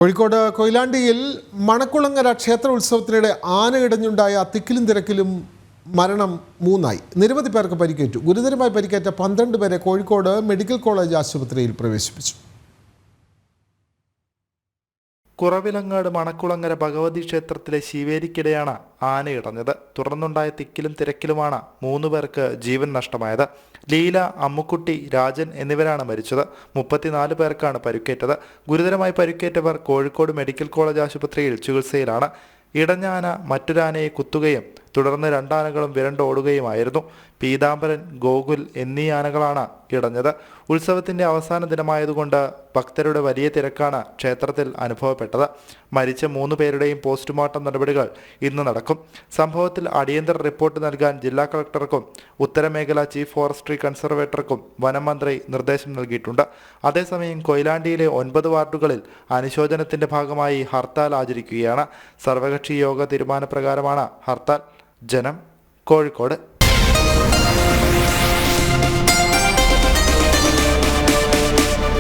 കോഴിക്കോട് കൊയിലാണ്ടിയിൽ മണക്കുളങ്ങര ക്ഷേത്ര ഉത്സവത്തിനിടെ ആനയിടഞ്ഞുണ്ടായ തിക്കിലും തിരക്കിലും മരണം 3ആയി. നിരവധി പേർക്ക് പരിക്കേറ്റു. ഗുരുതരമായി പരിക്കേറ്റ 12 പേരെ കോഴിക്കോട് മെഡിക്കൽ കോളേജ് ആശുപത്രിയിൽ പ്രവേശിപ്പിച്ചു. കുറവിലങ്ങാട് മണക്കുളങ്ങര ഭഗവതി ക്ഷേത്രത്തിലെ ശിവേരിക്കിടെയാണ് ആനയിടഞ്ഞത്. തുടർന്നുണ്ടായ തിക്കിലും തിരക്കിലുമാണ് 3 പേർക്ക് ജീവൻ നഷ്ടമായത്. ലീല, അമ്മുക്കുട്ടി, രാജൻ എന്നിവരാണ് മരിച്ചത്. 34 പേർക്കാണ് പരിക്കേറ്റത്. ഗുരുതരമായി പരിക്കേറ്റവർ കോഴിക്കോട് മെഡിക്കൽ കോളേജ് ആശുപത്രിയിൽ ചികിത്സയിലാണ്. ഇടഞ്ഞ ആന മറ്റൊരാനയെ കുത്തുകയും തുടർന്ന് 2 ആനകളും വിരണ്ടോടുകയുമായിരുന്നു. പീതാംബരൻ, ഗോകുൽ എന്നീ ആനകളാണ് ഇടഞ്ഞത്. ഉത്സവത്തിന്റെ അവസാന ദിനമായതുകൊണ്ട് ഭക്തരുടെ വലിയ തിരക്കാണ് ക്ഷേത്രത്തിൽ അനുഭവപ്പെട്ടത്. മരിച്ച 3 പേരുടെയും പോസ്റ്റ്മോർട്ടം നടപടികൾ ഇന്ന് നടക്കും. സംഭവത്തിൽ അടിയന്തര റിപ്പോർട്ട് നൽകാൻ ജില്ലാ കളക്ടർക്കും ഉത്തരമേഖല ചീഫ് ഫോറസ്ട്രി കൺസർവേറ്റർക്കും വനം മന്ത്രി നിർദ്ദേശം നൽകിയിട്ടുണ്ട്. അതേസമയം കൊയിലാണ്ടിയിലെ 9 വാർഡുകളിൽ അനുശോചനത്തിന്റെ ഭാഗമായി ഹർത്താൽ ആചരിക്കുകയാണ്. സർവകക്ഷി യോഗ തീരുമാനപ്രകാരമാണ് ഹർത്താൽ. ജനം, കോഴിക്കോട്.